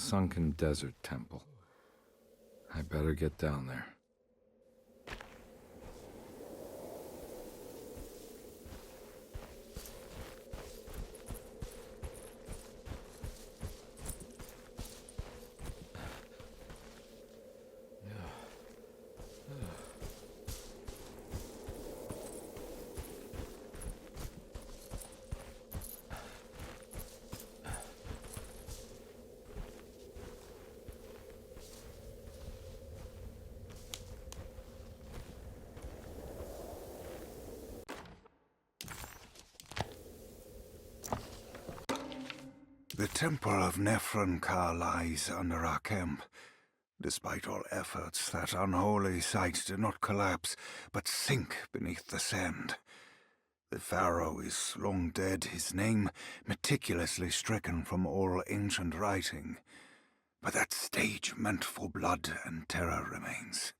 sunken desert temple. I better get down there. The Temple of Nephron-Ka lies under our camp. Despite all efforts, that unholy site did not collapse, but sink beneath the sand. The pharaoh is long dead, his name meticulously stricken from all ancient writing. But that stage meant for blood and terror remains.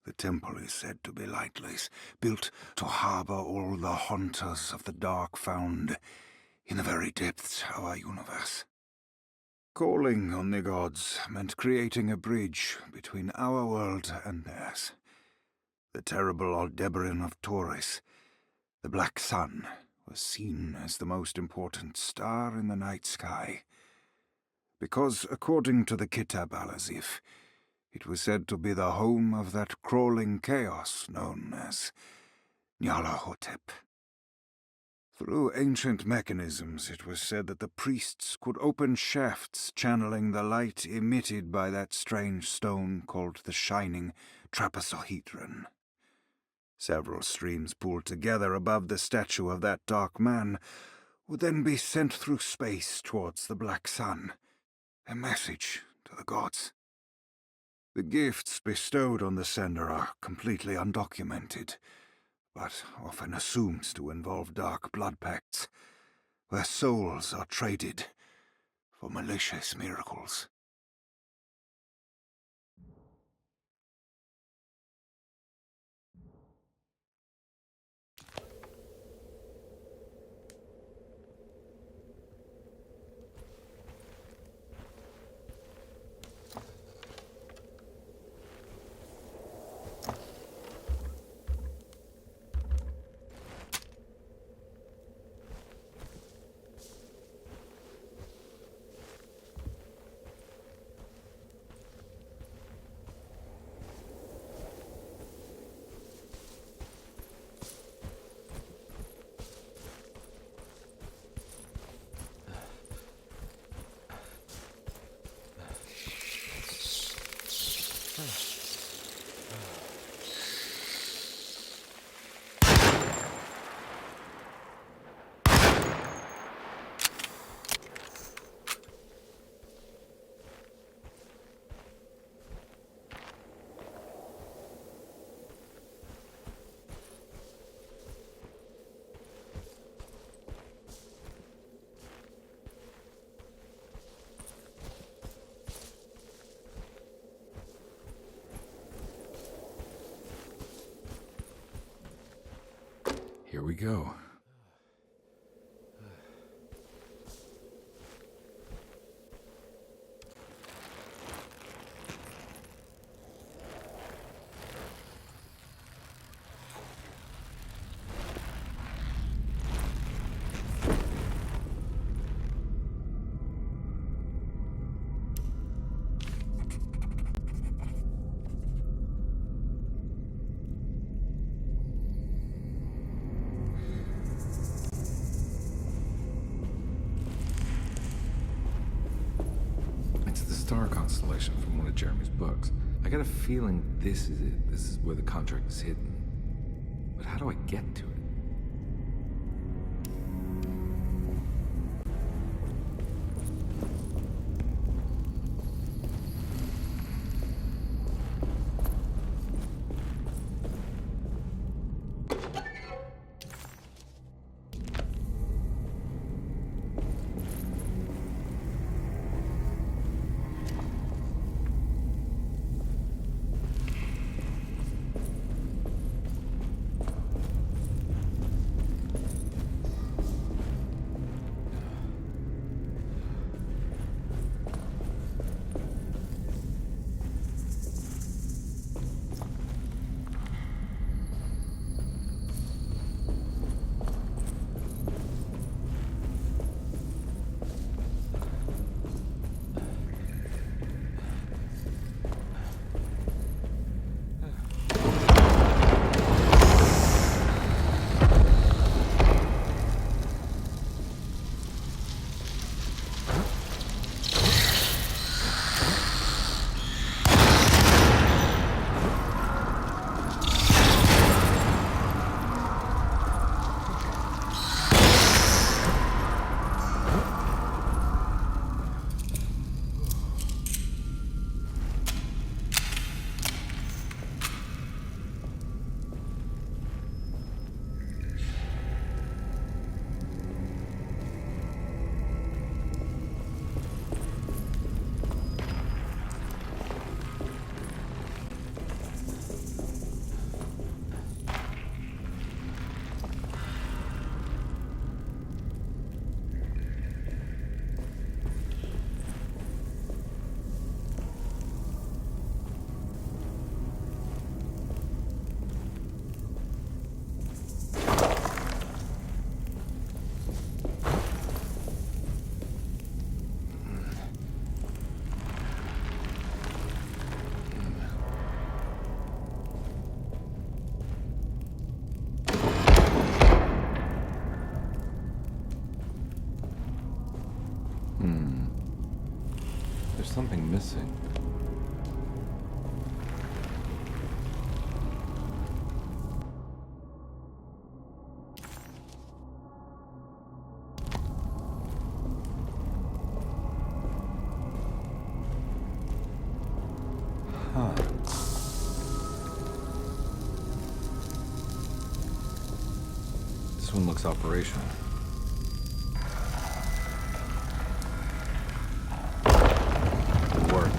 The temple is said to be lightless, built to harbor all the haunters of the dark found in the very depths of our universe. Calling on the gods meant creating a bridge between our world and theirs. The terrible Aldebaran of Taurus, the Black Sun, was seen as the most important star in the night sky, because, according to the Kitab al-Azif, it was said to be the home of that crawling chaos known as Nyarlathotep. Through ancient mechanisms, it was said that the priests could open shafts channeling the light emitted by that strange stone called the Shining Trapezohedron. Several streams pooled together above the statue of that dark man would then be sent through space towards the Black Sun, a message to the gods. The gifts bestowed on the sender are completely undocumented, but often assumed to involve dark blood pacts, where souls are traded for malicious miracles. Here we go. Star constellation from one of Jeremy's books. I got a feeling this is it. This is where the contract is hidden. But how do I get to it? There's something missing. Huh. This one looks operational. It worked.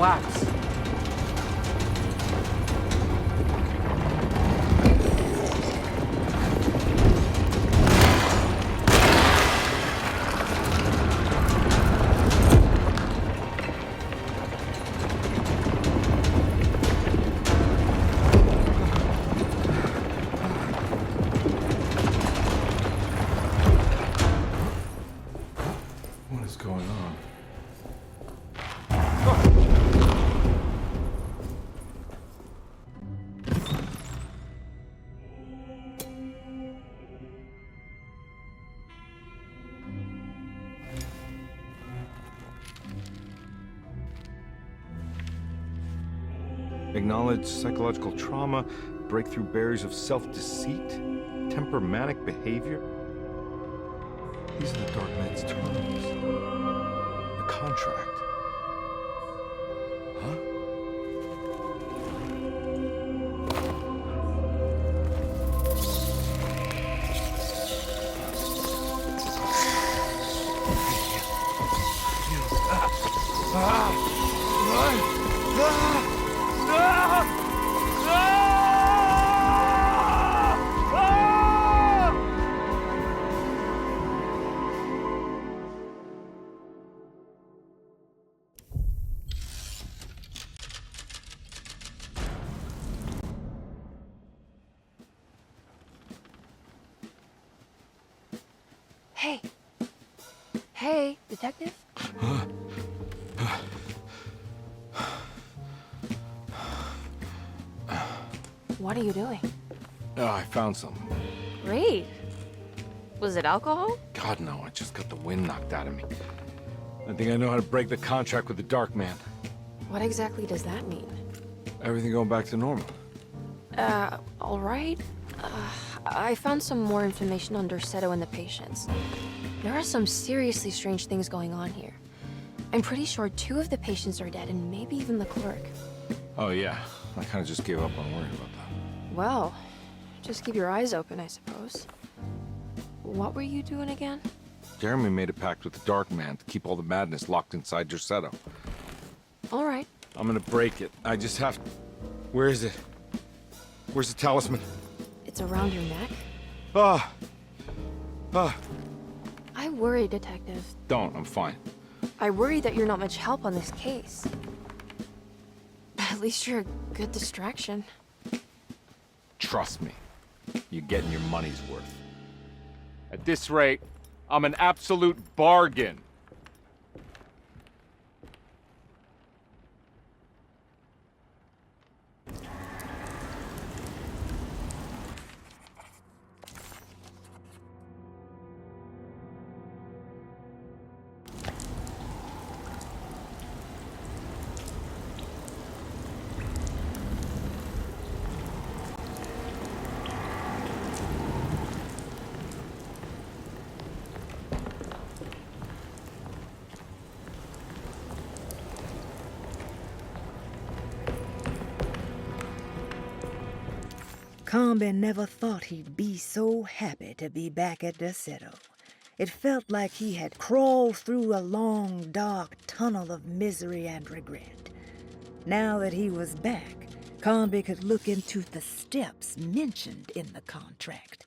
collapse. What is going on? Acknowledge psychological trauma, breakthrough barriers of self-deceit, temperamental behavior. These are the Dark Man's terms. The contract. Huh? Hey. Hey, detective? What are you doing? Oh, I found something. Great. Was it alcohol? God, no, I just got the wind knocked out of me. I think I know how to break the contract with the Dark Man. What exactly does that mean? Everything going back to normal. All right. I found some more information on Dorsetto and the patients. There are some seriously strange things going on here. I'm pretty sure 2 of the patients are dead, and maybe even the clerk. Oh, yeah. I kind of just gave up on worrying about that. Well, just keep your eyes open, I suppose. What were you doing again? Jeremy made a pact with the Dark Man to keep all the madness locked inside Dorsetto. All right. I'm gonna break it. I just have... Where is it? Where's the talisman? It's around your neck? Ah! Ah! I worry, detective. Don't, I'm fine. I worry that you're not much help on this case. At least you're a good distraction. Trust me. You're getting your money's worth. At this rate, I'm an absolute bargain. Combe never thought he'd be so happy to be back at Dorsetto. It felt like he had crawled through a long, dark tunnel of misery and regret. Now that he was back, Combe could look into the steps mentioned in the contract.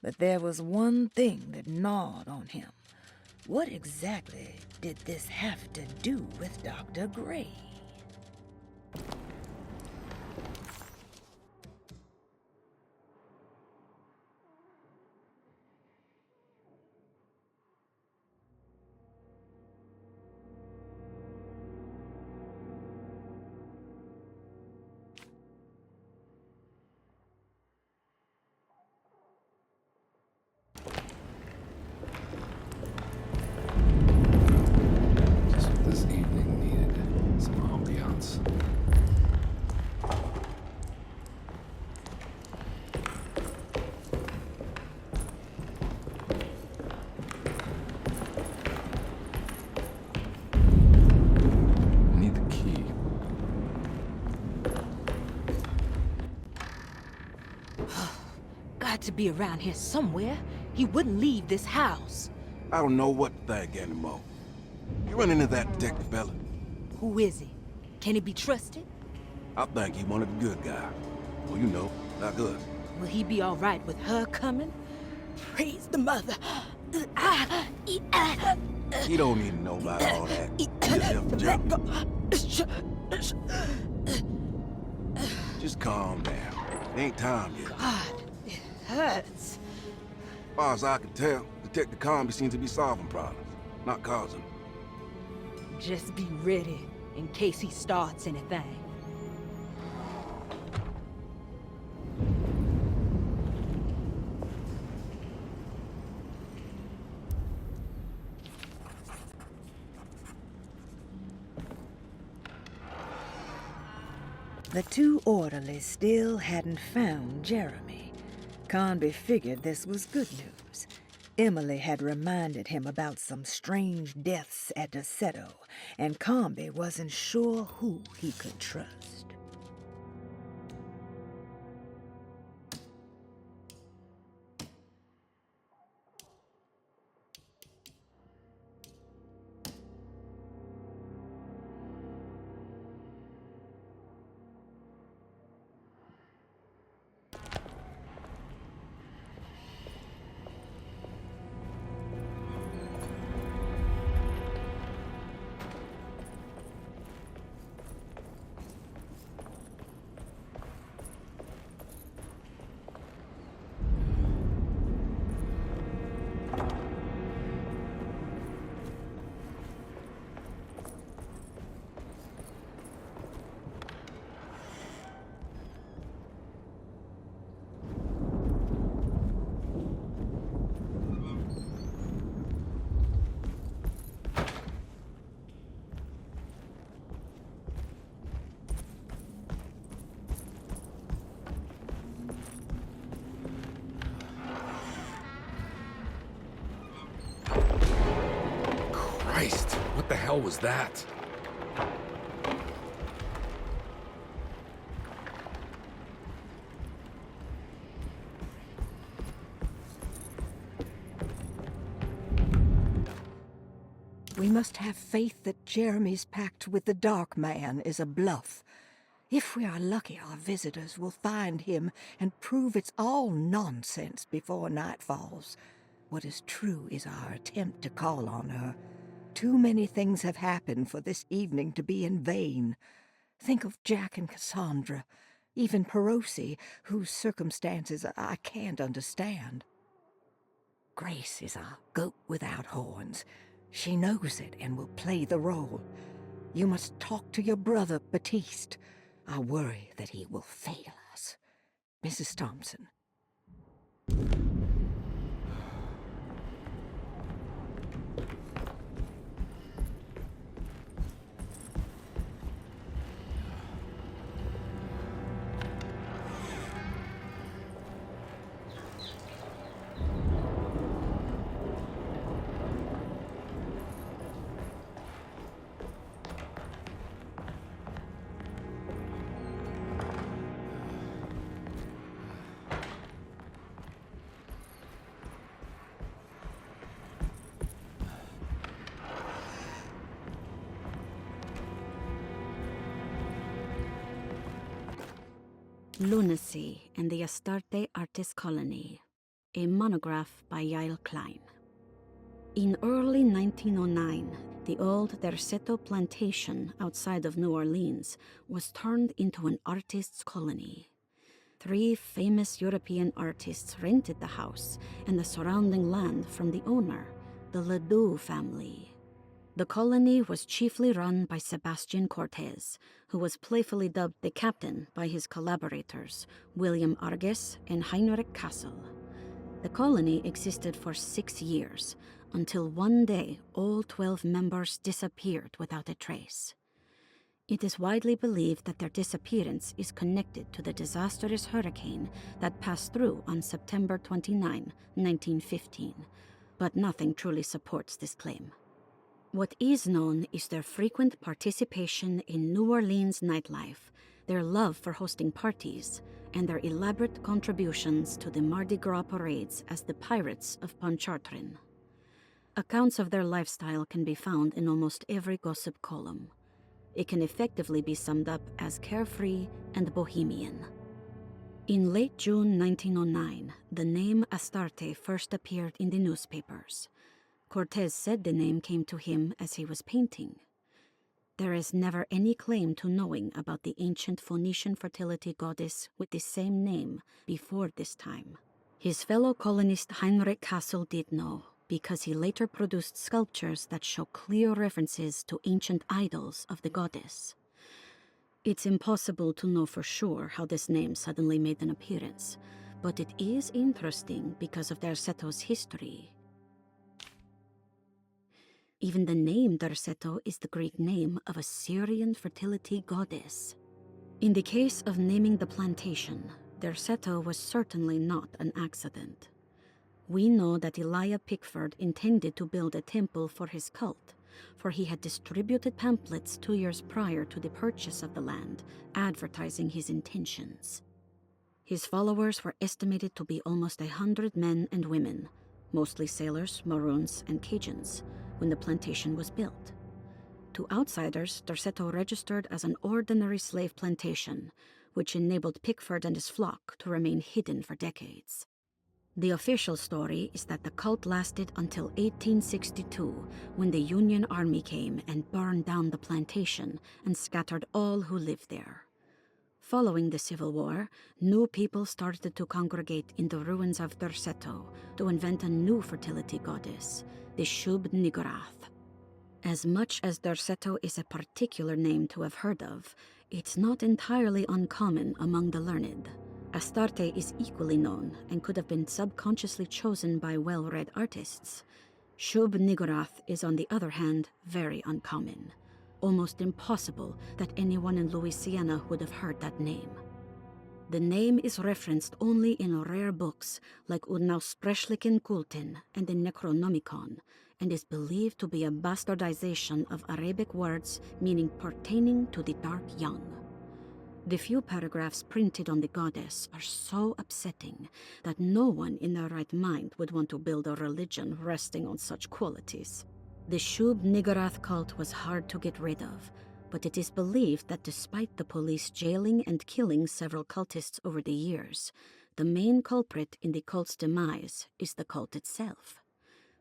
But there was one thing that gnawed on him. What exactly did this have to do with Dr. Gray? Just what this evening needed. Some ambiance. I need the key. Got to be around here somewhere. He wouldn't leave this house. I don't know what to think anymore. You run into that detective fella? Who is he? Can he be trusted? I think he one of the good guys. Well, you know, like us. Will he be all right with her coming? Praise the mother. He don't need to know about all that. He just here for Jeremy. Just calm down. It ain't time yet. God, it hurts. As far as I can tell, Detective Comby seems to be solving problems, not causing them. Just be ready in case he starts anything. The two orderlies still hadn't found Jeremy. Conby figured this was good news. Emily had reminded him about some strange deaths at Deseto, and Conby wasn't sure who he could trust. Christ, what the hell was that? We must have faith that Jeremy's pact with the Dark Man is a bluff. If we are lucky, our visitors will find him and prove it's all nonsense before night falls. What is true is our attempt to call on her. Too many things have happened for this evening to be in vain. Think of Jack and Cassandra, even Perosi, whose circumstances I can't understand. Grace is our goat without horns. She knows it and will play the role. You must talk to your brother, Baptiste. I worry that he will fail us. Mrs. Thompson. Lunacy and the Astarte Artist Colony, a monograph by Yael Klein. In early 1909, the old Derceto plantation outside of New Orleans was turned into an artist's colony. 3 famous European artists rented the house and the surrounding land from the owner, the Ledoux family. The colony was chiefly run by Sebastian Cortez, who was playfully dubbed the captain by his collaborators, William Arges and Heinrich Kassel. The colony existed for 6 years, until one day all 12 members disappeared without a trace. It is widely believed that their disappearance is connected to the disastrous hurricane that passed through on September 29, 1915, but nothing truly supports this claim. What is known is their frequent participation in New Orleans nightlife, their love for hosting parties, and their elaborate contributions to the Mardi Gras parades as the Pirates of Pontchartrain. Accounts of their lifestyle can be found in almost every gossip column. It can effectively be summed up as carefree and bohemian. In late June 1909, the name Astarte first appeared in the newspapers. Cortez said the name came to him as he was painting. There is never any claim to knowing about the ancient Phoenician fertility goddess with the same name before this time. His fellow colonist Heinrich Kassel did know, because he later produced sculptures that show clear references to ancient idols of the goddess. It's impossible to know for sure how this name suddenly made an appearance, but it is interesting because of Derceto's history. Even the name Derceto is the Greek name of a Syrian fertility goddess. In the case of naming the plantation, Derceto was certainly not an accident. We know that Elijah Pickford intended to build a temple for his cult, for he had distributed pamphlets 2 years prior to the purchase of the land, advertising his intentions. His followers were estimated to be almost 100 men and women, mostly sailors, Maroons, and Cajuns, when the plantation was built. To outsiders, Derceto registered as an ordinary slave plantation, which enabled Pickford and his flock to remain hidden for decades. The official story is that the cult lasted until 1862, when the Union Army came and burned down the plantation and scattered all who lived there. Following the Civil War, new people started to congregate in the ruins of Derceto to invent a new fertility goddess, the Shub-Niggurath. As much as Derceto is a particular name to have heard of, it's not entirely uncommon among the learned. Astarte is equally known and could have been subconsciously chosen by well-read artists. Shub-Niggurath is, on the other hand, very uncommon. Almost impossible that anyone in Louisiana would have heard that name. The name is referenced only in rare books like Unaussprechlichen Kulten and the Necronomicon, and is believed to be a bastardization of Arabic words meaning pertaining to the dark young. The few paragraphs printed on the goddess are so upsetting that no one in their right mind would want to build a religion resting on such qualities. The Shub-Niggurath cult was hard to get rid of, but it is believed that despite the police jailing and killing several cultists over the years, the main culprit in the cult's demise is the cult itself,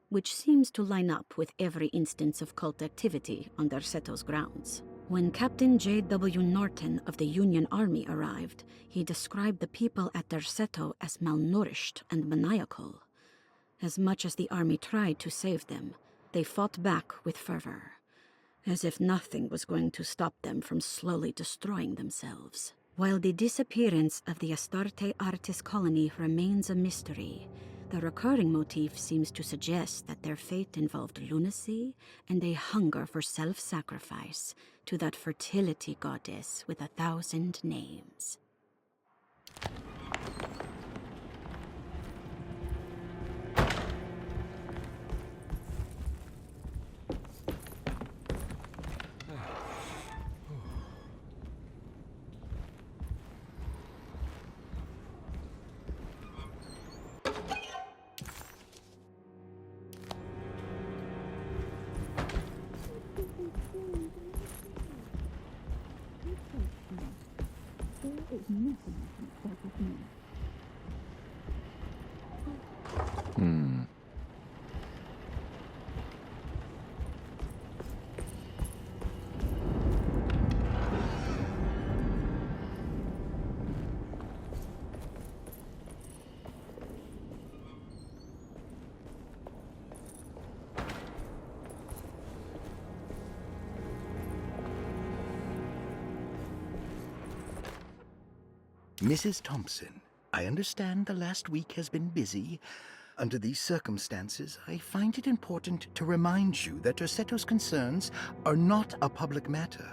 which seems to line up with every instance of cult activity on Derceto's grounds. When Captain J.W. Norton of the Union Army arrived, he described the people at Derceto as malnourished and maniacal. As much as the army tried to save them, they fought back with fervor, as if nothing was going to stop them from slowly destroying themselves. While the disappearance of the Astarte artist colony remains a mystery, the recurring motif seems to suggest that their fate involved lunacy and a hunger for self-sacrifice to that fertility goddess with 1,000 names. Mrs. Thompson, I understand the last week has been busy. Under these circumstances, I find it important to remind you that Derceto's concerns are not a public matter,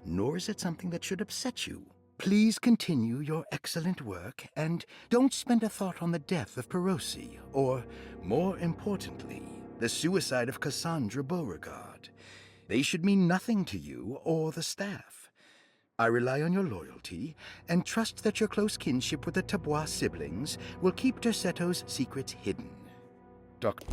nor is it something that should upset you. Please continue your excellent work, and don't spend a thought on the death of Perosi, or, more importantly, the suicide of Cassandra Beauregard. They should mean nothing to you or the staff. I rely on your loyalty, and trust that your close kinship with the Tabois siblings will keep Derceto's secrets hidden. Dr.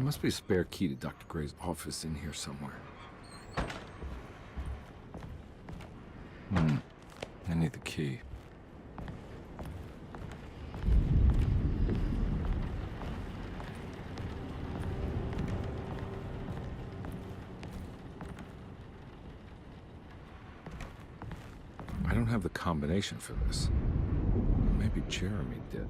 must be a spare key to Dr. Gray's office in here somewhere. I need the key. I don't have the combination for this. Maybe Jeremy did.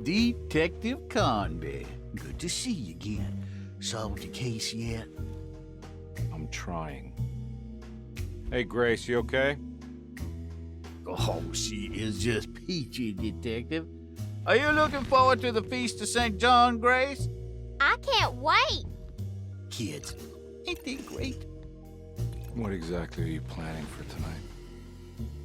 Detective Conby. Good to see you again. Solved your case yet? I'm trying. Hey, Grace, you okay? Oh, she is just peachy, Detective. Are you looking forward to the Feast of St. John, Grace? I can't wait. Kids, ain't they great? What exactly are you planning for tonight?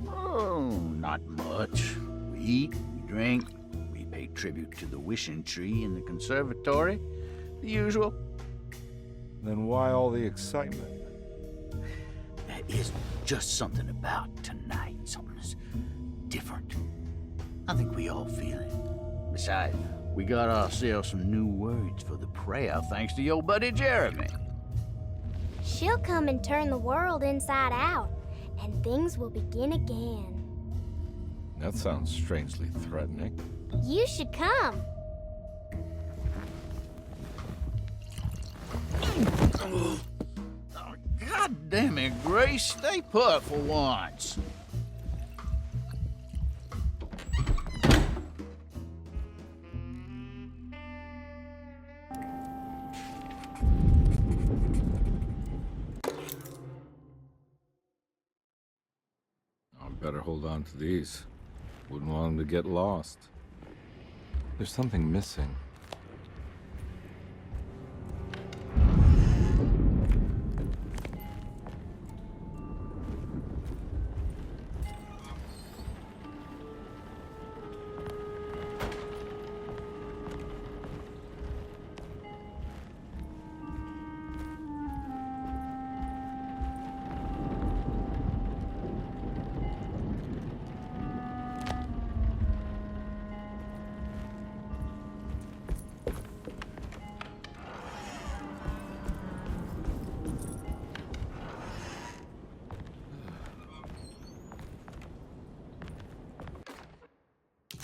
Oh, not much. We eat, we drink, we pay tribute to the wishing tree in the conservatory. The usual. Then why all the excitement? There is just something about tonight. Something's different. I think we all feel it. Besides, we got ourselves some new words for the prayer thanks to your buddy Jeremy. She'll come and turn the world inside out, and things will begin again. That sounds strangely threatening. You should come. God damn it, Grace. Stay put for once. I better hold on to these. Wouldn't want them to get lost. There's something missing.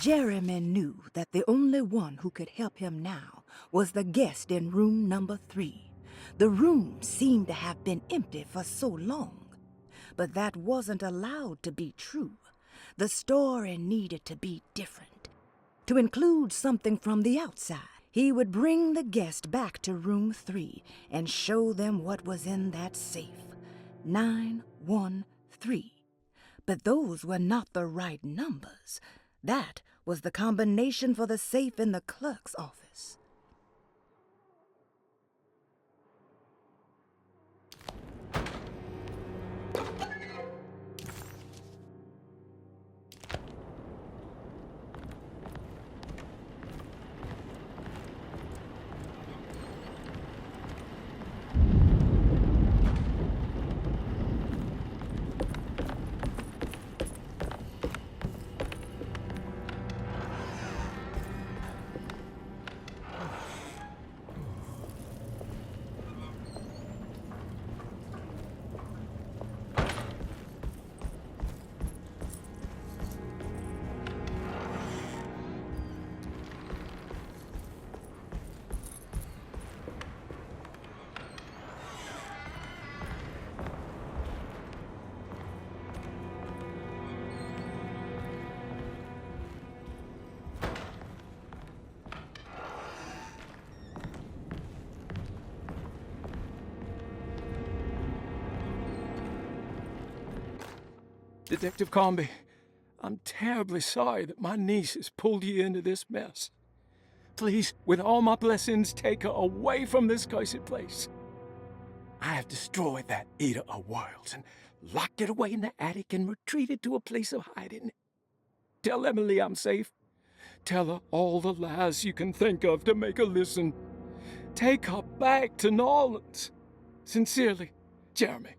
Jeremy knew that the only one who could help him now was the guest in room number 3. The room seemed to have been empty for so long. But that wasn't allowed to be true. The story needed to be different. To include something from the outside, he would bring the guest back to room 3 and show them what was in that safe. 913. But those were not the right numbers. That was the combination for the safe in the clerk's office. Detective Comby, I'm terribly sorry that my niece has pulled you into this mess. Please, with all my blessings, take her away from this cursed place. I have destroyed that Eater of Worlds and locked it away in the attic and retreated to a place of hiding. Tell Emily I'm safe. Tell her all the lies you can think of to make her listen. Take her back to New Orleans. Sincerely, Jeremy.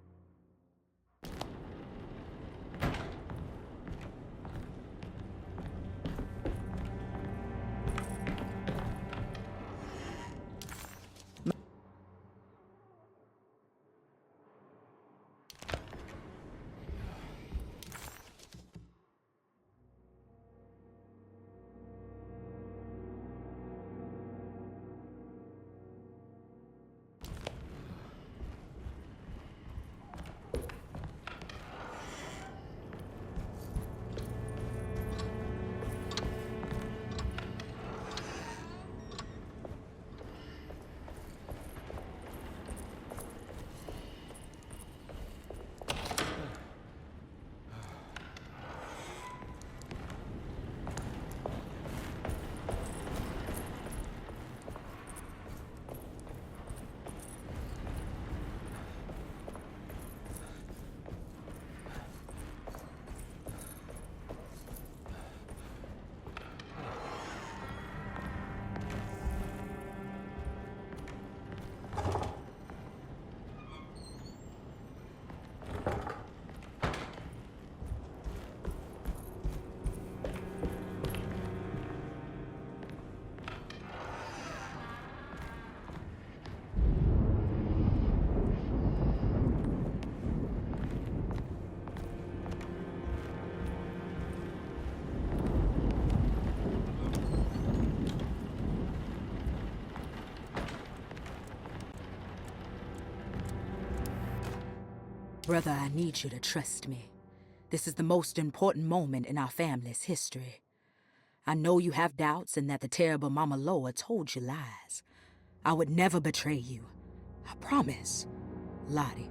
Brother, I need you to trust me. This is the most important moment in our family's history. I know you have doubts and that the terrible Mama Loa told you lies. I would never betray you. I promise. Lottie.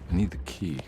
I need the key.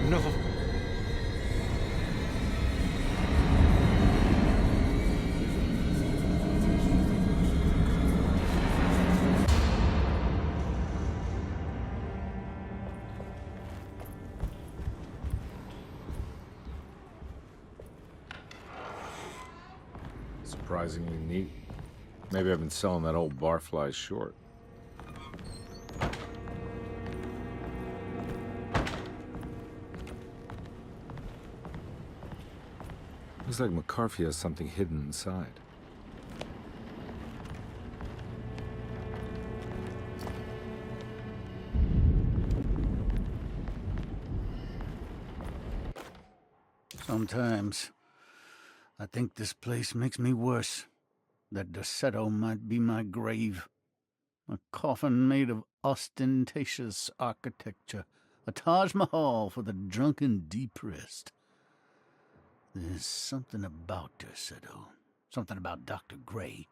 No. Surprisingly neat. Maybe I've been selling that old barfly short. Looks like McCarthy has something hidden inside. Sometimes I think this place makes me worse. That Derceto might be my grave. A coffin made of ostentatious architecture. A Taj Mahal for the drunken depressed. There's something about Derceto. Something about Dr. Gray.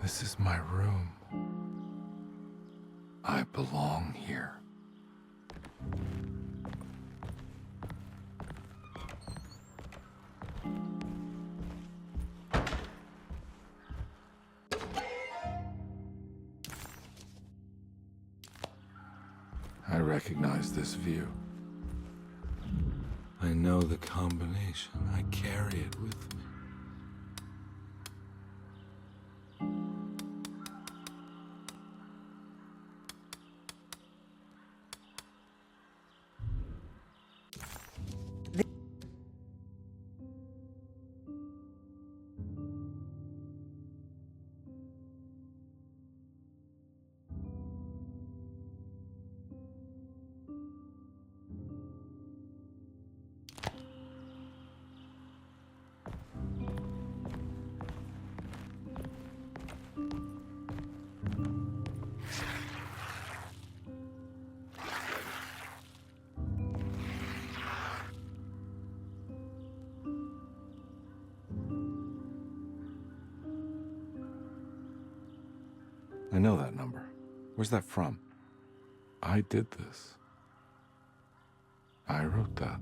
This is my room. I belong here. I recognize this view. I know the combination. I carry it with me. I know that number. Where's that from? I did this. I wrote that.